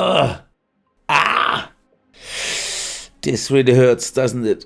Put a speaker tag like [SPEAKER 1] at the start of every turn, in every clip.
[SPEAKER 1] Ugh. Ah! This really hurts, doesn't it?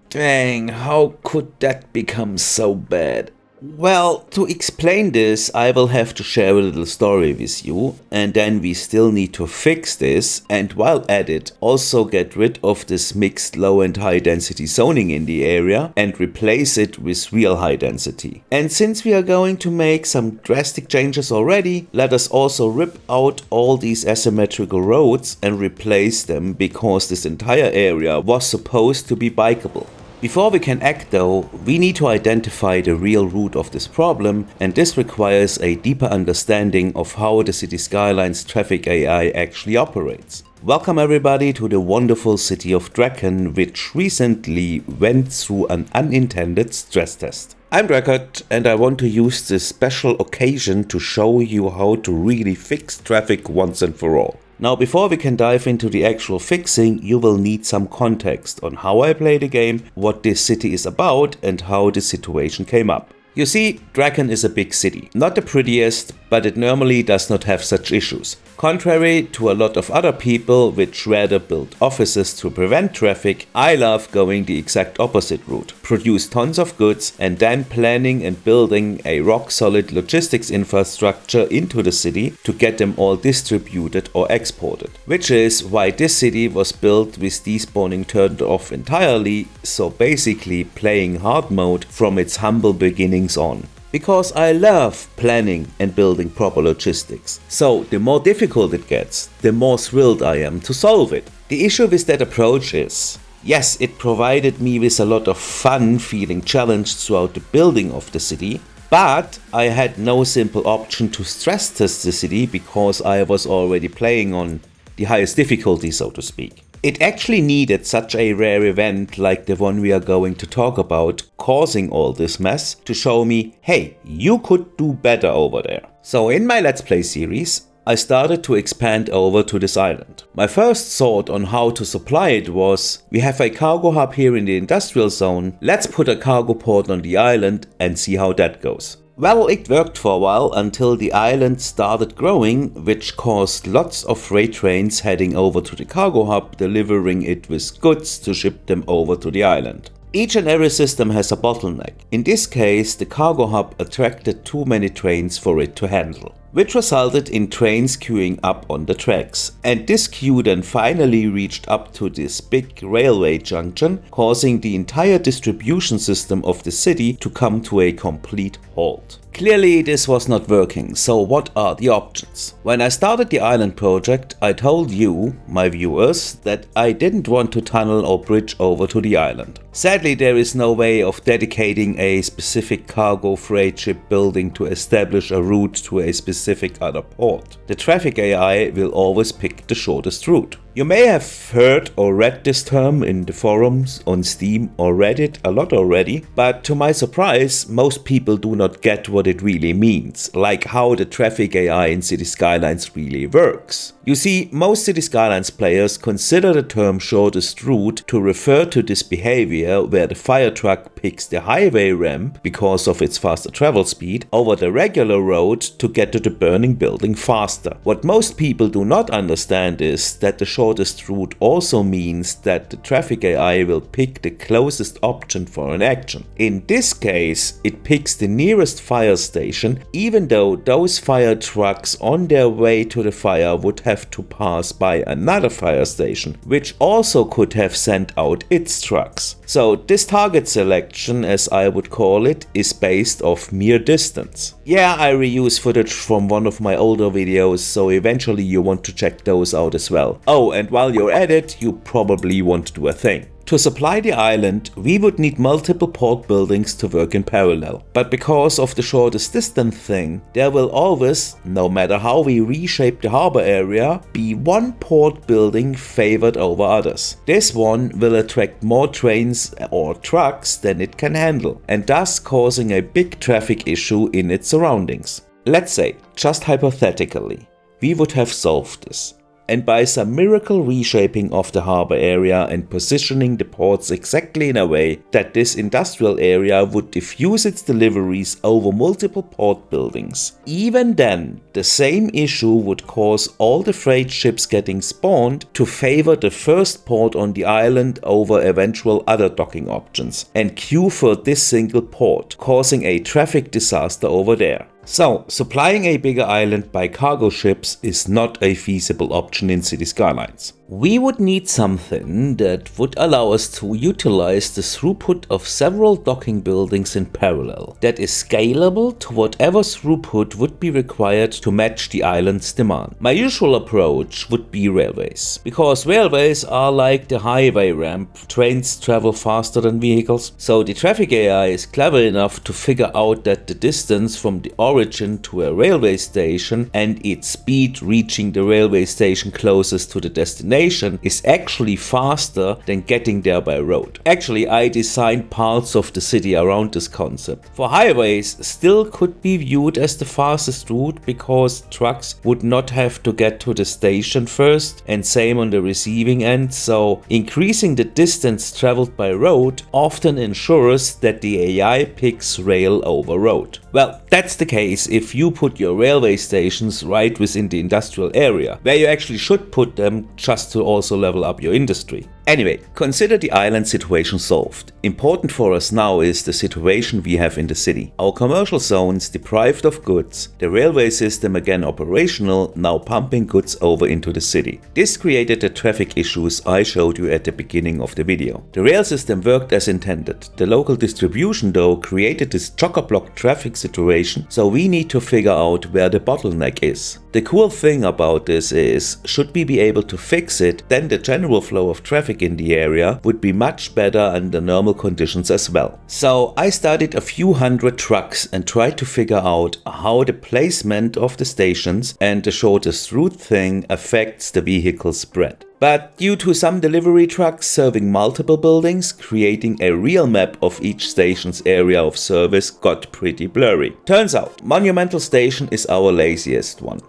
[SPEAKER 1] Dang, how could that become so bad? Well, to explain this, I will have to share a little story with you, and then we still need to fix this, and while at it, also get rid of this mixed low and high density zoning in the area and replace it with real high density. And since we are going to make some drastic changes already, let us also rip out all these asymmetrical roads and replace them, because this entire area was supposed to be bikeable. Before we can act though, we need to identify the real root of this problem, and this requires a deeper understanding of how the city Skylines traffic AI actually operates. Welcome everybody to the wonderful city of Drakken, which recently went through an unintended stress test. I'm Drakkens, and I want to use this special occasion to show you how to really fix traffic once and for all. Now, before we can dive into the actual fixing, you will need some context on how I play the game, what this city is about, and how the situation came up. You see, Drakken is a big city. Not the prettiest, but it normally does not have such issues. Contrary to a lot of other people which rather build offices to prevent traffic, I love going the exact opposite route. Produce tons of goods and then planning and building a rock-solid logistics infrastructure into the city to get them all distributed or exported. Which is why this city was built with despawning turned off entirely, so basically playing hard mode from its humble beginnings on. Because I love planning and building proper logistics. So the more difficult it gets, the more thrilled I am to solve it. The issue with that approach is, yes, it provided me with a lot of fun feeling challenged throughout the building of the city, but I had no simple option to stress test the city because I was already playing on the highest difficulty, so to speak. It actually needed such a rare event like the one we are going to talk about, causing all this mess, to show me, hey, you could do better over there. So in my Let's Play series, I started to expand over to this island. My first thought on how to supply it was, we have a cargo hub here in the industrial zone, let's put a cargo port on the island and see how that goes. Well, it worked for a while until the island started growing, which caused lots of freight trains heading over to the cargo hub, delivering it with goods to ship them over to the island. Each and every system has a bottleneck. In this case, the cargo hub attracted too many trains for it to handle, which resulted in trains queuing up on the tracks. And this queue then finally reached up to this big railway junction, causing the entire distribution system of the city to come to a complete halt. Clearly this was not working, so what are the options? When I started the island project, I told you, my viewers, that I didn't want to tunnel or bridge over to the island. Sadly, there is no way of dedicating a specific cargo freight ship building to establish a route to a specific other port. The traffic AI will always pick the shortest route. You may have heard or read this term in the forums, on Steam or Reddit a lot already, but to my surprise, most people do not get what it really means, like how the traffic AI in City Skylines really works. You see, most City Skylines players consider the term shortest route to refer to this behavior where the fire truck picks the highway ramp because of its faster travel speed over the regular road to get to the burning building faster. What most people do not understand is that the shortest route also means that the traffic AI will pick the closest option for an action. In this case, it picks the nearest fire station, even though those fire trucks on their way to the fire would have to pass by another fire station, which also could have sent out its trucks. So this target selection, as I would call it, is based off mere distance. Yeah, I reuse footage from one of my older videos, so eventually you want to check those out as well. Oh, and while you're at it, you probably want to do a thing. To supply the island, we would need multiple port buildings to work in parallel. But because of the shortest distance thing, there will always, no matter how we reshape the harbor area, be one port building favored over others. This one will attract more trains or trucks than it can handle, and thus causing a big traffic issue in its surroundings. Let's say, just hypothetically, we would have solved this. and by some miracle reshaping of the harbor area and positioning the ports exactly in a way that this industrial area would diffuse its deliveries over multiple port buildings. Even then, the same issue would cause all the freight ships getting spawned to favor the first port on the island over eventual other docking options and queue for this single port, causing a traffic disaster over there. So, supplying a bigger island by cargo ships is not a feasible option in City Skylines. We would need something that would allow us to utilize the throughput of several docking buildings in parallel, that is scalable to whatever throughput would be required to match the island's demand. My usual approach would be railways, because railways are like the highway ramp, trains travel faster than vehicles, so the traffic AI is clever enough to figure out that the distance from the origin to a railway station and its speed reaching the railway station closest to the destination is actually faster than getting there by road. Actually, I designed parts of the city around this concept. For highways, still could be viewed as the fastest route because trucks would not have to get to the station first, and same on the receiving end, so increasing the distance traveled by road often ensures that the AI picks rail over road. Well, that's the case if you put your railway stations right within the industrial area, where you actually should put them just to also level up your industry. Anyway, consider the island situation solved. Important for us now is the situation we have in the city. Our commercial zones deprived of goods, the railway system again operational, now pumping goods over into the city. This created the traffic issues I showed you at the beginning of the video. The rail system worked as intended. The local distribution though created this chock-a-block traffic situation, so we need to figure out where the bottleneck is. The cool thing about this is, should we be able to fix it, then the general flow of traffic in the area would be much better under normal conditions as well. So I studied a few hundred trucks and tried to figure out how the placement of the stations and the shortest route thing affects the vehicle spread. But due to some delivery trucks serving multiple buildings, creating a real map of each station's area of service got pretty blurry. Turns out, Monumental Station is our laziest one.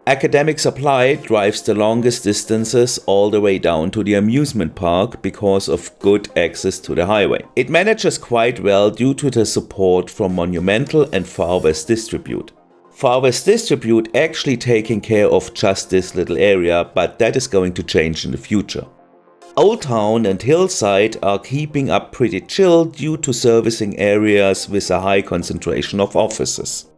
[SPEAKER 1] Academic Supply drives the longest distances all the way down to the amusement park because of good access to the highway. It manages quite well due to the support from Monumental and Far West Distribute. Far West Distribute actually taking care of just this little area, but that is going to change in the future. Old Town and Hillside are keeping up pretty chill due to servicing areas with a high concentration of offices.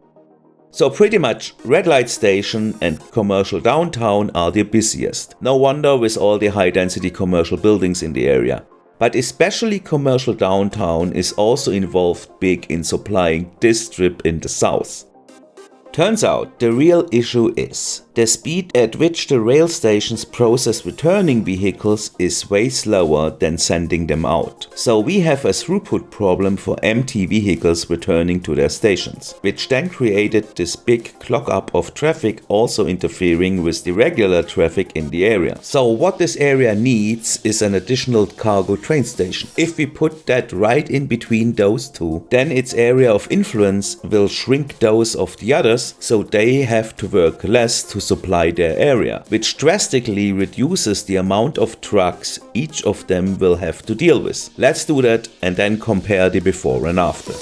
[SPEAKER 1] So pretty much Red Light Station and Commercial Downtown are the busiest. No wonder with all the high density commercial buildings in the area. But especially Commercial Downtown is also involved big in supplying this strip in the south. Turns out the real issue is the speed at which the rail stations process returning vehicles is way slower than sending them out. So we have a throughput problem for empty vehicles returning to their stations, which then created this big clog up of traffic, also interfering with the regular traffic in the area. So what this area needs is an additional cargo train station. If we put that right in between those two, then its area of influence will shrink those of the others, so they have to work less to supply their area, which drastically reduces the amount of trucks each of them will have to deal with. Let's do that and then compare the before and after.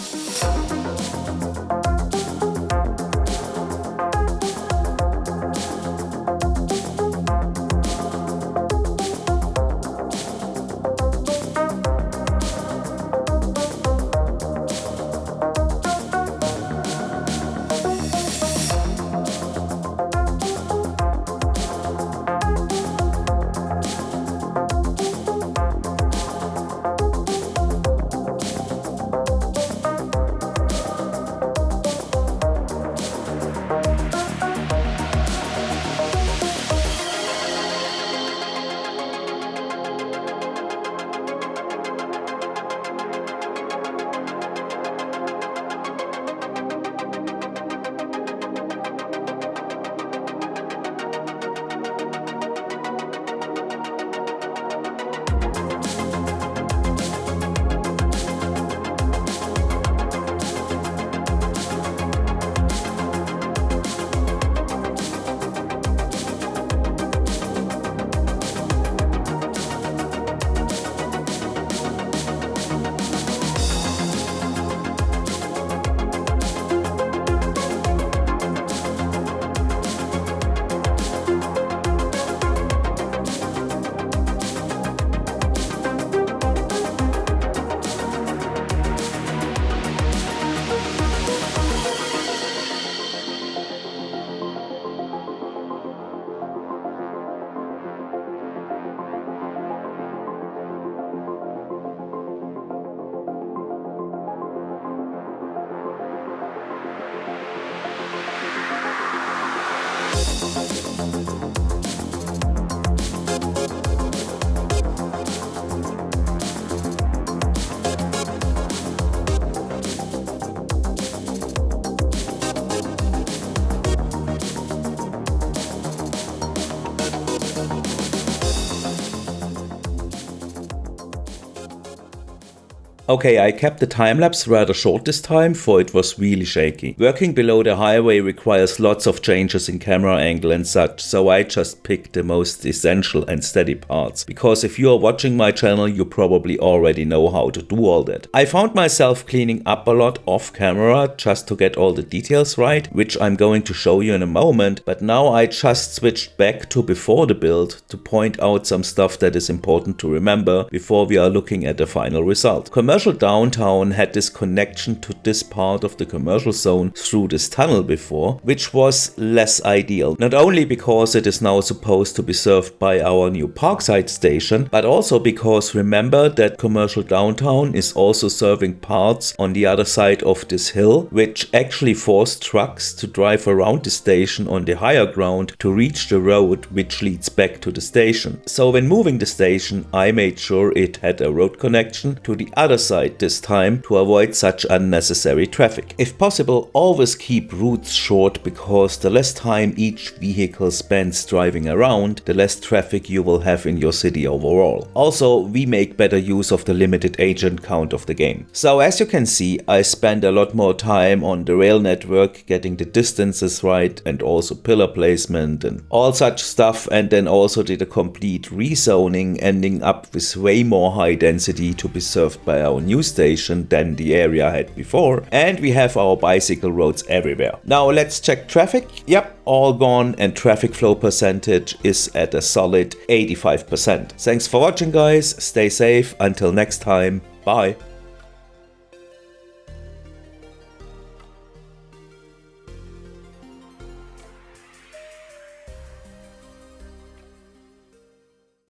[SPEAKER 1] Okay, I kept the time-lapse rather short this time, for it was really shaky. Working below the highway requires lots of changes in camera angle and such, so I just picked the most essential and steady parts. Because if you are watching my channel, you probably already know how to do all that. I found myself cleaning up a lot off camera just to get all the details right, which I'm going to show you in a moment, but now I just switched back to before the build to point out some stuff that is important to remember before we are looking at the final result. Commercial downtown had this connection to this part of the commercial zone through this tunnel before, which was less ideal. Not only because it is now supposed to be served by our new Parkside station, but also because remember that commercial downtown is also serving parts on the other side of this hill, which actually forced trucks to drive around the station on the higher ground to reach the road which leads back to the station. So when moving the station, I made sure it had a road connection to the other side this time to avoid such unnecessary traffic. If possible, always keep routes short, because the less time each vehicle spends driving around, the less traffic you will have in your city overall. Also, we make better use of the limited agent count of the game. So as you can see, I spend a lot more time on the rail network, getting the distances right and also pillar placement and all such stuff, and then also did a complete rezoning, ending up with way more high density to be served by our new station than the area had before, and we have our bicycle roads everywhere. Now let's check traffic. Yep, all gone, and traffic flow percentage is at a solid 85%. Thanks for watching guys, stay safe, until next time, bye.